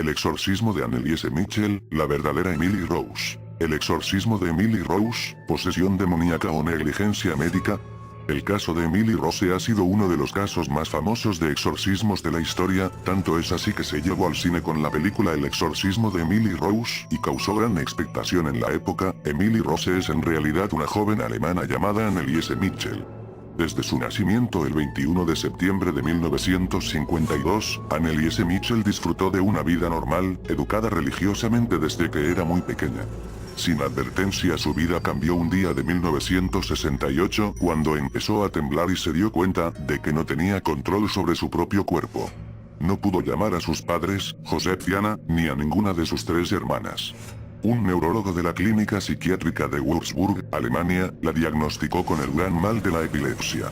El exorcismo de Anneliese Michel, la verdadera Emily Rose. El exorcismo de Emily Rose, posesión demoníaca o negligencia médica. El caso de Emily Rose ha sido uno de los casos más famosos de exorcismos de la historia, tanto es así que se llevó al cine con la película El exorcismo de Emily Rose, y causó gran expectación en la época. Emily Rose es en realidad una joven alemana llamada Anneliese Michel. Desde su nacimiento el 21 de septiembre de 1952, Anneliese Michel disfrutó de una vida normal, educada religiosamente desde que era muy pequeña. Sin advertencia su vida cambió un día de 1968 cuando empezó a temblar y se dio cuenta de que no tenía control sobre su propio cuerpo. No pudo llamar a sus padres, Joseph y Anna, ni a ninguna de sus 3 hermanas. Un neurólogo de la clínica psiquiátrica de Würzburg, Alemania, la diagnosticó con el gran mal de la epilepsia.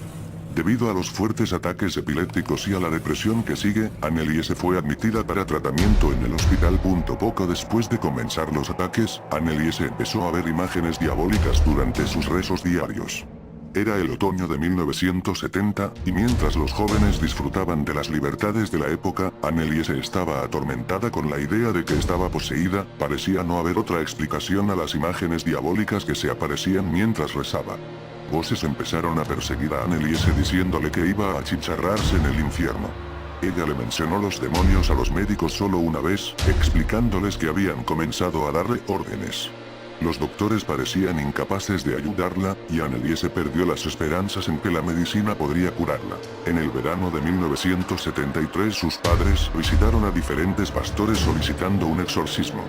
Debido a los fuertes ataques epilépticos y a la depresión que sigue, Anneliese fue admitida para tratamiento en el hospital. Poco después de comenzar los ataques, Anneliese empezó a ver imágenes diabólicas durante sus rezos diarios. Era el otoño de 1970, y mientras los jóvenes disfrutaban de las libertades de la época, Anneliese estaba atormentada con la idea de que estaba poseída. Parecía no haber otra explicación a las imágenes diabólicas que se aparecían mientras rezaba. Voces empezaron a perseguir a Anneliese diciéndole que iba a achicharrarse en el infierno. Ella le mencionó los demonios a los médicos solo una vez, explicándoles que habían comenzado a darle órdenes. Los doctores parecían incapaces de ayudarla, y Anneliese perdió las esperanzas en que la medicina podría curarla. En el verano de 1973 sus padres visitaron a diferentes pastores solicitando un exorcismo.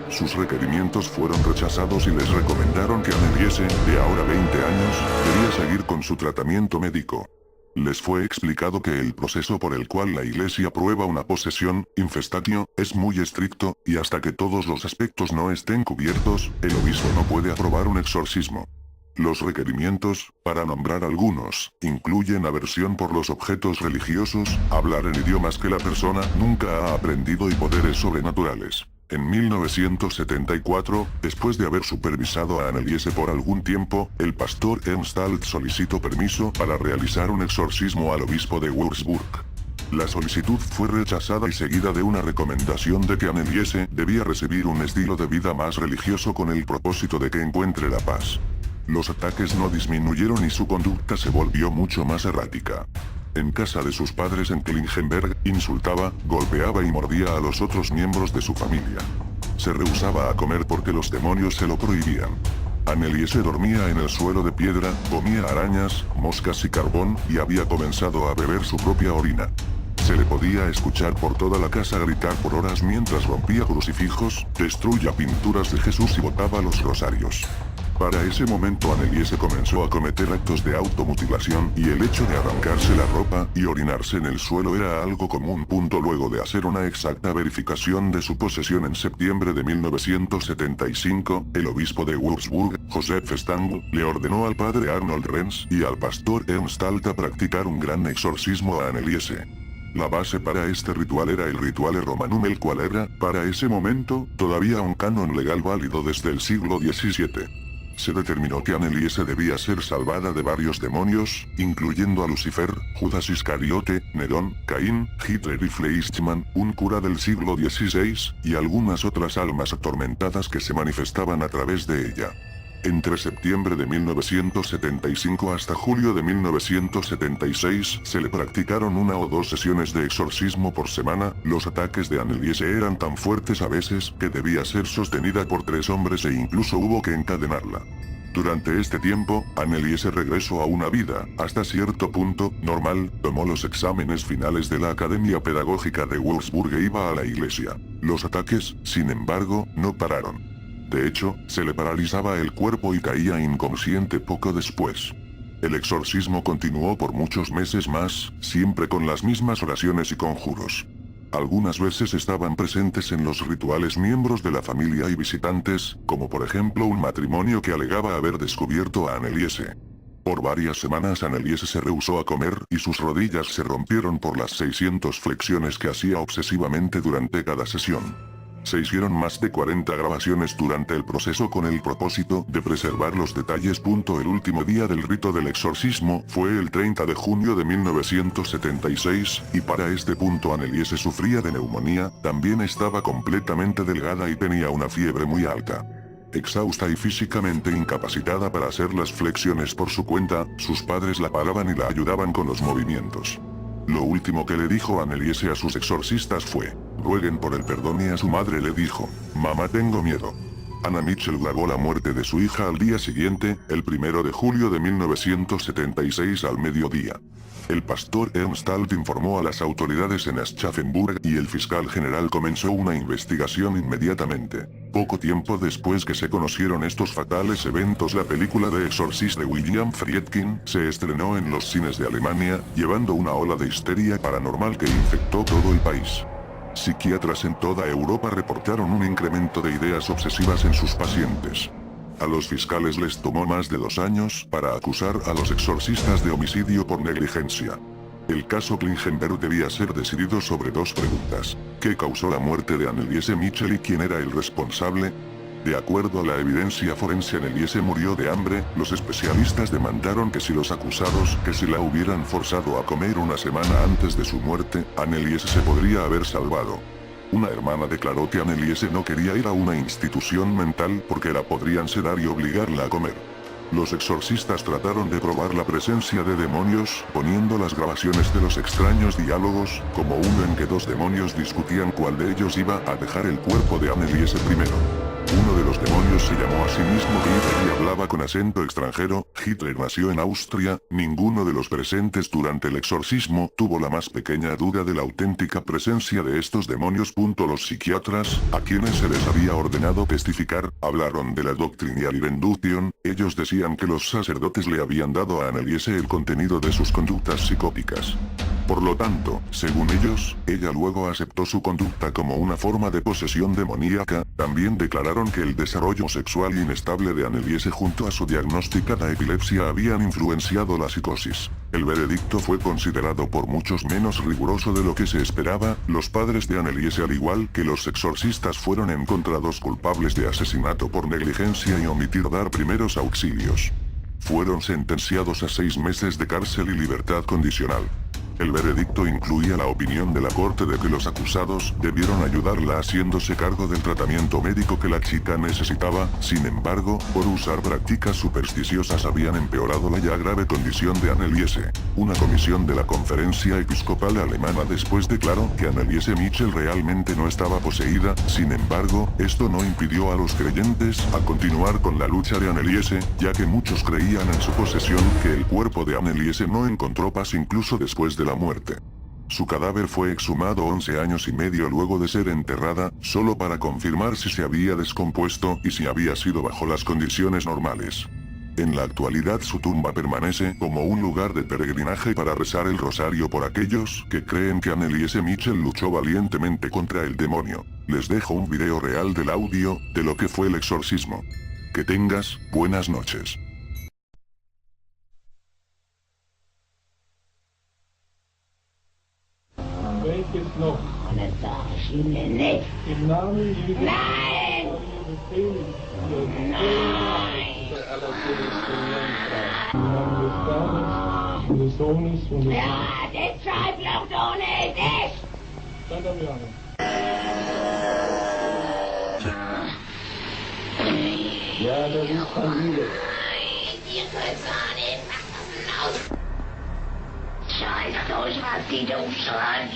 Sus requerimientos fueron rechazados y les recomendaron que Anneliese, de ahora 20 años, debía seguir con su tratamiento médico. Les fue explicado que el proceso por el cual la iglesia prueba una posesión, infestatio, es muy estricto, y hasta que todos los aspectos no estén cubiertos, el obispo no puede aprobar un exorcismo. Los requerimientos, para nombrar algunos, incluyen aversión por los objetos religiosos, hablar en idiomas que la persona nunca ha aprendido y poderes sobrenaturales. En 1974, después de haber supervisado a Anneliese por algún tiempo, el pastor Ernst Alt solicitó permiso para realizar un exorcismo al obispo de Würzburg. La solicitud fue rechazada y seguida de una recomendación de que Anneliese debía recibir un estilo de vida más religioso con el propósito de que encuentre la paz. Los ataques no disminuyeron y su conducta se volvió mucho más errática. En casa de sus padres en Klingenberg, insultaba, golpeaba y mordía a los otros miembros de su familia. Se rehusaba a comer porque los demonios se lo prohibían. Anneliese dormía en el suelo de piedra, comía arañas, moscas y carbón, y había comenzado a beber su propia orina. Se le podía escuchar por toda la casa gritar por horas mientras rompía crucifijos, destruía pinturas de Jesús y botaba los rosarios. Para ese momento Anneliese comenzó a cometer actos de automutilación, y el hecho de arrancarse la ropa y orinarse en el suelo era algo común. Luego de hacer una exacta verificación de su posesión en septiembre de 1975, el obispo de Würzburg, Joseph Stangl, le ordenó al padre Arnold Renz y al pastor Ernst Alt a practicar un gran exorcismo a Anneliese. La base para este ritual era el Rituale Romanum, el cual era, para ese momento, todavía un canon legal válido desde el siglo XVII. Se determinó que Anneliese debía ser salvada de varios demonios, incluyendo a Lucifer, Judas Iscariote, Nerón, Caín, Hitler y Fleischmann, un cura del siglo XVI, y algunas otras almas atormentadas que se manifestaban a través de ella. Entre septiembre de 1975 hasta julio de 1976 se le practicaron 1 o 2 sesiones de exorcismo por semana. Los ataques de Anneliese eran tan fuertes a veces que debía ser sostenida por 3 hombres e incluso hubo que encadenarla. Durante este tiempo, Anneliese regresó a una vida, hasta cierto punto, normal, tomó los exámenes finales de la Academia Pedagógica de Würzburg e iba a la iglesia. Los ataques, sin embargo, no pararon. De hecho, se le paralizaba el cuerpo y caía inconsciente poco después. El exorcismo continuó por muchos meses más, siempre con las mismas oraciones y conjuros. Algunas veces estaban presentes en los rituales miembros de la familia y visitantes, como por ejemplo un matrimonio que alegaba haber descubierto a Anneliese. Por varias semanas Anneliese se rehusó a comer y sus rodillas se rompieron por las 600 flexiones que hacía obsesivamente durante cada sesión. Se hicieron más de 40 grabaciones durante el proceso con el propósito de preservar los detalles. El último día del rito del exorcismo fue el 30 de junio de 1976, y para este punto Anneliese sufría de neumonía, también estaba completamente delgada y tenía una fiebre muy alta. Exhausta y físicamente incapacitada para hacer las flexiones por su cuenta, sus padres la paraban y la ayudaban con los movimientos. Lo último que le dijo Anneliese a sus exorcistas fue: rueguen por el perdón, y a su madre le dijo: mamá, tengo miedo. Anna Mitchell grabó la muerte de su hija al día siguiente, el 1 de julio de 1976 al mediodía. El pastor Ernst Alt informó a las autoridades en Aschaffenburg y el fiscal general comenzó una investigación inmediatamente. Poco tiempo después que se conocieron estos fatales eventos, la película The Exorcist de William Friedkin se estrenó en los cines de Alemania, llevando una ola de histeria paranormal que infectó todo el país. Psiquiatras en toda Europa reportaron un incremento de ideas obsesivas en sus pacientes. A los fiscales les tomó más de 2 años para acusar a los exorcistas de homicidio por negligencia. El caso Klingenberg debía ser decidido sobre 2 preguntas: ¿qué causó la muerte de Anneliese Mitchell y quién era el responsable? De acuerdo a la evidencia forense, Anneliese murió de hambre. Los especialistas demandaron que si los acusados que si la hubieran forzado a comer una semana antes de su muerte, Anneliese se podría haber salvado. Una hermana declaró que Anneliese no quería ir a una institución mental porque la podrían sedar y obligarla a comer. Los exorcistas trataron de probar la presencia de demonios, poniendo las grabaciones de los extraños diálogos, como uno en que 2 demonios discutían cuál de ellos iba a dejar el cuerpo de Anneliese primero. Uno de los demonios se llamó a sí mismo Hitler y hablaba con acento extranjero. Hitler nació en Austria. Ninguno de los presentes durante el exorcismo tuvo la más pequeña duda de la auténtica presencia de estos demonios. Los psiquiatras, a quienes se les había ordenado testificar, hablaron de la Doctrinal Induction. Ellos decían que los sacerdotes le habían dado a Anneliese el contenido de sus conductas psicóticas. Por lo tanto, según ellos, ella luego aceptó su conducta como una forma de posesión demoníaca. También declararon que el desarrollo sexual inestable de Anneliese junto a su diagnosticada epilepsia habían influenciado la psicosis. El veredicto fue considerado por muchos menos riguroso de lo que se esperaba. Los padres de Anneliese, al igual que los exorcistas, fueron encontrados culpables de asesinato por negligencia y omitir dar primeros auxilios. Fueron sentenciados a 6 meses de cárcel y libertad condicional. El veredicto incluía la opinión de la corte de que los acusados debieron ayudarla haciéndose cargo del tratamiento médico que la chica necesitaba. Sin embargo, por usar prácticas supersticiosas habían empeorado la ya grave condición de Anneliese. Una comisión de la Conferencia Episcopal Alemana después declaró que Anneliese Mitchell realmente no estaba poseída. Sin embargo, esto no impidió a los creyentes a continuar con la lucha de Anneliese, ya que muchos creían en su posesión. Que el cuerpo de Anneliese no encontró paz incluso después de la muerte. Su cadáver fue exhumado 11 años y medio luego de ser enterrada, solo para confirmar si se había descompuesto y si había sido bajo las condiciones normales. En la actualidad su tumba permanece como un lugar de peregrinaje para rezar el rosario por aquellos que creen que Anneliese Mitchell luchó valientemente contra el demonio. Les dejo un video real del audio de lo que fue el exorcismo. Que tengas buenas noches. Welches noch? Das sag ich Ihnen nicht. Im Namen Jesu. Nein! Nein! Und des Sohnes und des Ja, deshalb noch ohne dich! Stand am Jahre. Ja, das ist Familie. Die Kurzahne, mach das aus! Scheiß durch, was die doof schreien.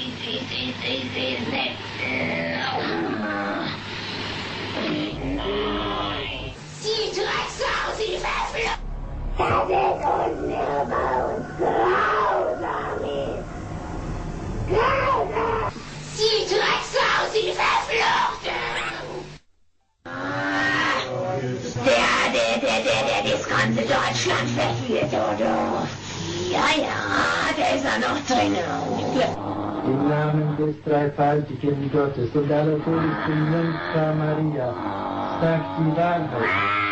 Nein! Die Drecksau, sie verflucht! Das ist unhörbar und grausam ist. Grausam! Die Drecksau, sie verflucht! Der das ganze Deutschland verführt, oder? Ja, der ist ja noch drin. Im Namen des dreifaltigen Gottes und aller Todesten Jungfrau Maria, sagt die Wahrheit.